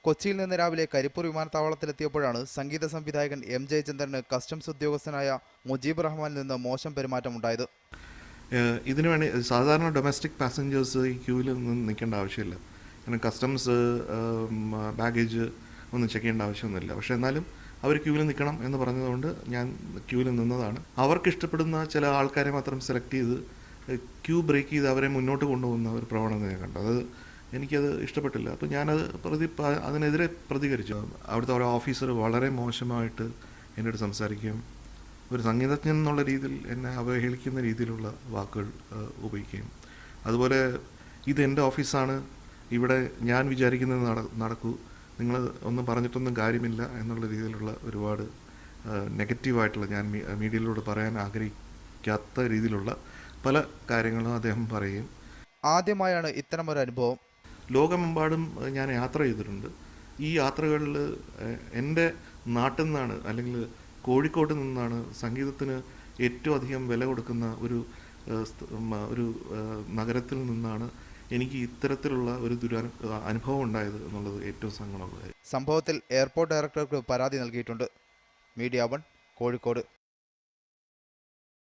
കൊച്ചിയിൽ നിന്ന് രാവിലെ കരിപ്പൂർ വിമാനത്താവളത്തിലെത്തിയപ്പോഴാണ് സംഗീത സംവിധായകൻ എം ജയചന്ദ്രന് കസ്റ്റംസ് ഉദ്യോഗസ്ഥനായ മുജീബ് റഹ്മാനിൽ നിന്ന് മോശം പെരുമാറ്റമുണ്ടായത്. ഇതിനു വേണ്ടി സാധാരണ ഡൊമസ്റ്റിക് പാസഞ്ചേഴ്സ് ഈ ക്യൂവിൽ നിന്ന് നിൽക്കേണ്ട ആവശ്യമില്ല. കാരണം കസ്റ്റംസ് ബാഗേജ് ഒന്നും ചെക്ക് ചെയ്യേണ്ട ആവശ്യമൊന്നുമില്ല. പക്ഷേ എന്നാലും അവർ ക്യൂവിൽ നിൽക്കണം എന്ന് പറഞ്ഞതുകൊണ്ട് ഞാൻ ക്യൂവിൽ നിന്നതാണ്. അവർക്ക് ഇഷ്ടപ്പെടുന്ന ചില ആൾക്കാരെ മാത്രം സെലക്ട് ചെയ്ത് ക്യൂ ബ്രേക്ക് ചെയ്ത് അവരെ മുന്നോട്ട് കൊണ്ടുപോകുന്ന ഒരു പ്രവണത ഞാൻ കണ്ടു. അത് എനിക്കത് ഇഷ്ടപ്പെട്ടില്ല. അപ്പോൾ ഞാനത് അതിനെതിരെ പ്രതികരിച്ചു. അവിടുത്തെ ഒരു ഓഫീസർ വളരെ മോശമായിട്ട് എന്നോട് സംസാരിക്കുകയും ഒരു സംഗീതജ്ഞൻ എന്നുള്ള രീതിയിൽ എന്നെ അവഹേളിക്കുന്ന രീതിയിലുള്ള വാക്കുകൾ ഉപയോഗിക്കുകയും, അതുപോലെ ഇത് എൻ്റെ ഓഫീസാണ്, ഇവിടെ ഞാൻ വിചാരിക്കുന്നത് നടക്കൂ, നിങ്ങൾ ഒന്നും പറഞ്ഞിട്ടൊന്നും കാര്യമില്ല എന്നുള്ള രീതിയിലുള്ള ഒരുപാട് നെഗറ്റീവായിട്ടുള്ള, ഞാൻ മീഡിയയിലൂടെ പറയാൻ ആഗ്രഹിക്കാത്ത രീതിയിലുള്ള പല കാര്യങ്ങളും അദ്ദേഹം പറയുകയും. ആദ്യമായാണ് ഇത്തരമൊരു അനുഭവം. ലോകമെമ്പാടും ഞാൻ യാത്ര ചെയ്തിട്ടുണ്ട്. ഈ യാത്രകളിൽ എൻ്റെ നാട്ടിൽ നിന്നാണ്, അല്ലെങ്കിൽ കോഴിക്കോട് നിന്നാണ് സംഗീതത്തിന് ഏറ്റവും അധികം വില കൊടുക്കുന്ന ഒരു നഗരത്തിൽ നിന്നാണ് എനിക്ക് ഇത്തരത്തിലുള്ള ഒരു അനുഭവം ഉണ്ടായത് എന്നുള്ളത് ഏറ്റവും സങ്കടമുള്ള കാര്യം. സംഭവത്തിൽ എയർപോർട്ട് ഡയറക്ടർക്ക് പരാതി നൽകിയിട്ടുണ്ട്. മീഡിയ 1 കോഴിക്കോട്.